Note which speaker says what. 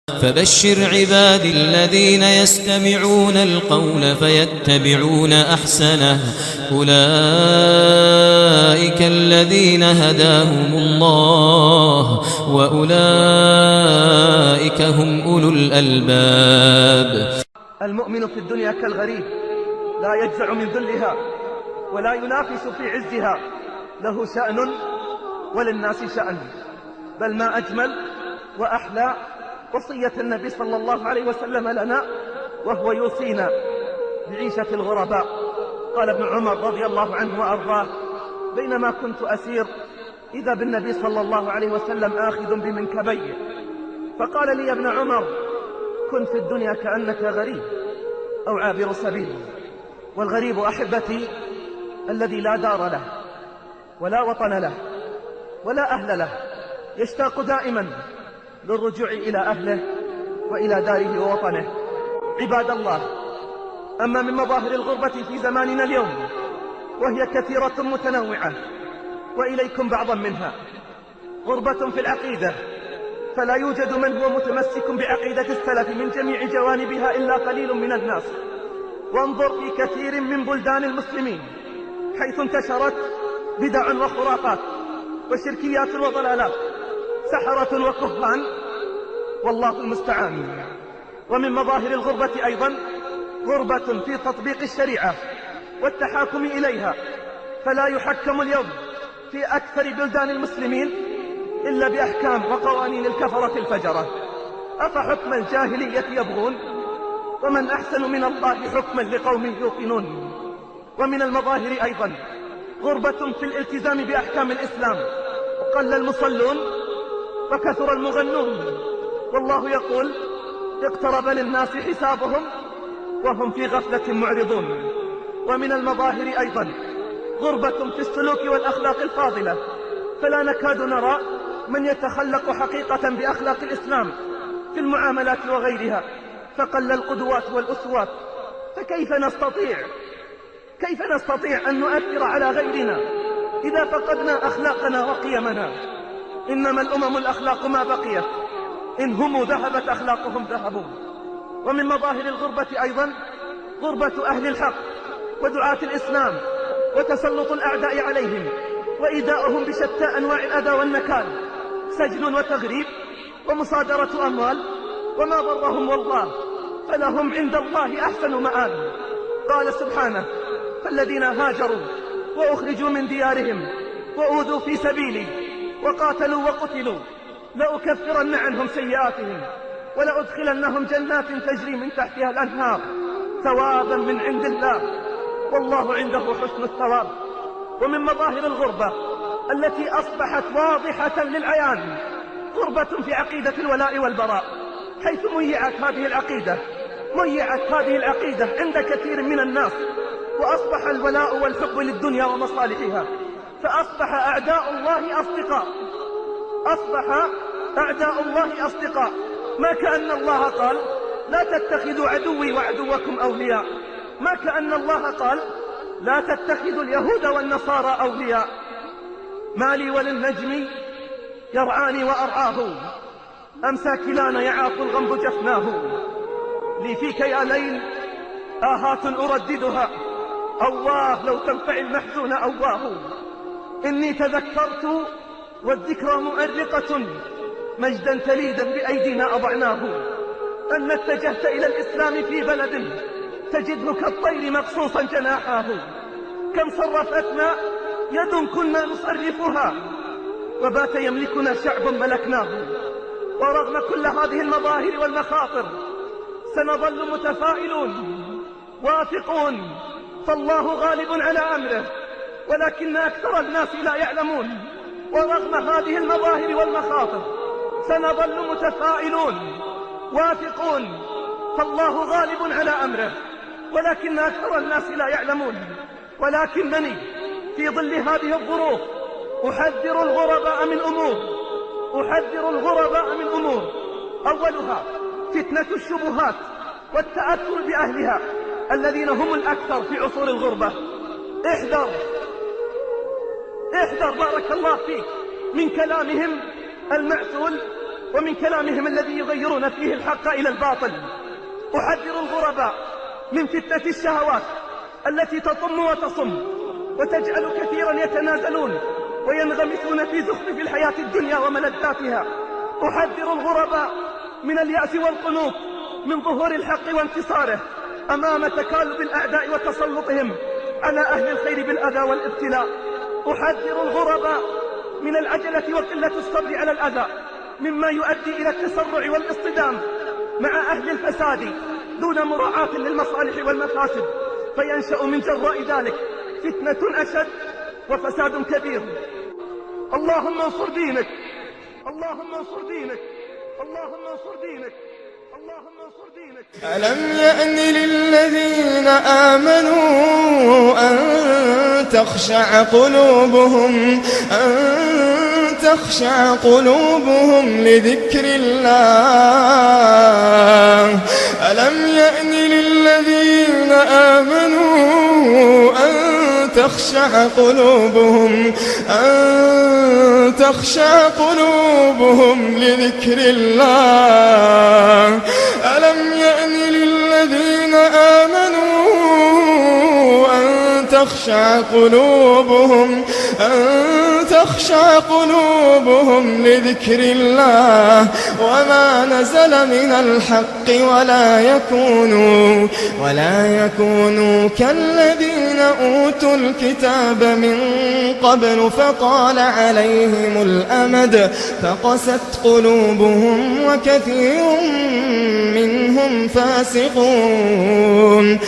Speaker 1: فبشر عبادي الذين يستمعون القول فيتبعون أحسنه أولئك الذين هداهم الله وأولئك هم أولو الألباب.
Speaker 2: المؤمن في الدنيا كالغريب لا يجزع من ذلها ولا ينافس في عزها، له شأن وللناس شأن. بل ما أجمل وأحلى وصية النبي صلى الله عليه وسلم لنا وهو يوصينا بعيشة الغرباء. قال ابن عمر رضي الله عنه وأرضاه: بينما كنت أسير إذا بالنبي صلى الله عليه وسلم آخذ بمنكبيه، فقال لي: يا ابن عمر، كن في الدنيا كأنك غريب أو عابر سبيل. والغريب أحبتي الذي لا دار له ولا وطن له ولا أهل له، يشتاق دائما للرجوع إلى أهله وإلى داره ووطنه. عباد الله، أما من مظاهر الغربة في زماننا اليوم وهي كثيرة متنوعة، وإليكم بعضا منها. غربة في العقيدة، فلا يوجد من هو متمسك بعقيدة السلف من جميع جوانبها إلا قليل من الناس. وانظر في كثير من بلدان المسلمين حيث انتشرت بدع وخرافات وشركيات وضلالات، سحرة وكهان، والله المستعان. ومن مظاهر الغربة أيضا غربة في تطبيق الشريعة والتحاكم إليها، فلا يحكم اليوم في أكثر بلدان المسلمين إلا بأحكام وقوانين الكفرة الفجرة. أفحكم الجاهلية يبغون ومن أحسن من الله حكما لقوم يوقنون. ومن المظاهر أيضا غربة في الالتزام بأحكام الإسلام، وقل المصلون وكثر المغنون، والله يقول: اقترب للناس حسابهم وهم في غفلة معرضون. ومن المظاهر أيضا غربة في السلوك والأخلاق الفاضلة، فلا نكاد نرى من يتخلق حقيقة بأخلاق الإسلام في المعاملات وغيرها، فقل القدوات والأسوات. فكيف نستطيع أن نؤثر على غيرنا إذا فقدنا أخلاقنا وقيمنا؟ إنما الأمم الأخلاق ما بقيت، إن هم ذهبت أخلاقهم ذهبوا. ومن مظاهر الغربة أيضا غربة أهل الحق ودعاة الإسلام، وتسلط الأعداء عليهم وإيذاؤهم بشتى أنواع الأذى والنكال، سجن وتغريب ومصادرة أموال. وما ضرهم والله، فلهم عند الله أحسن مآل. قال سبحانه: فالذين هاجروا وأخرجوا من ديارهم وأوذوا في سبيلي وقاتلوا وقتلوا لأكفرن عنهم سيئاتهم ولأدخلنهم جنات تجري من تحتها الأنهار ثوابا من عند الله والله عنده حسن الثواب. ومن مظاهر الغربة التي أصبحت واضحة للعيان غربة في عقيدة الولاء والبراء، حيث ميعت هذه العقيدة عند كثير من الناس، وأصبح الولاء والحب للدنيا ومصالحها، فأصبح أعداء الله أصدقاء. ما كأن الله قال: لا تتخذوا عدوي وعدوكم أولياء، ما كأن الله قال: لا تتخذوا اليهود والنصارى أولياء. ما لي وللنجم يرعاني وأرعاه، أمسى كلانا يعاق الغمض جفناه. لي فيك يا ليل آهات أرددها، أواه لو تنفع المحزون أواه. إني تذكرت والذكرى مؤرقة مجدا تليدا بأيدينا أضعناه، أن اتجهت إلى الإسلام في بلد تجده كالطير مقصوصا جناحاه. كم صرفتنا يد كنا نصرفها، وبات يملكنا شعب ملكناه. ورغم كل هذه المظاهر والمخاطر سنظل متفائلون واثقون، فالله غالب على أمره ولكن أكثر الناس لا يعلمون. ورغم هذه المظاهر والمخاطر سنظل متفائلون واثقون، فالله غالب على أمره ولكن أكثر الناس لا يعلمون. ولكنني في ظل هذه الظروف أحذر الغرباء من أمور، أولها فتنة الشبهات والتأثر بأهلها الذين هم الأكثر في عصور الغربة. احذر بارك الله فيك من كلامهم المعسول ومن كلامهم الذي يغيرون فيه الحق إلى الباطل. أحذر الغرباء من فتنة الشهوات التي تطم وتصم وتجعل كثيرا يتنازلون وينغمسون في زخرف الحياة الدنيا وملذاتها. أحذر الغرباء من اليأس والقنوط من ظهور الحق وانتصاره أمام تكالب الأعداء وتسلطهم على أهل الخير بالأذى والابتلاء. أحذر الغرباء من العجلة وقلة الصبر على الأذى مما يؤدي إلى التسرع والاصطدام مع أهل الفساد دون مراعاة للمصالح والمفاسد، فينشأ من جراء ذلك فتنة أشد وفساد كبير. اللهم انصر دينك، اللهم انصر دينك، اللهم انصر دينك، اللهم انصر دينك.
Speaker 3: ألم يأن للذين آمنوا أن تخشع قلوبهم لذكر الله. ألم يأن للذين آمنوا أن تخشع قلوبهم لذكر الله. ألم يأن للذين آمنوا أن تخشع قلوبهم لذكر الله وما نزل من الحق ولا يكونوا كالذين أوتوا الكتاب من قبل فطال عليهم الأمد فقست قلوبهم وكثير منهم فاسقون.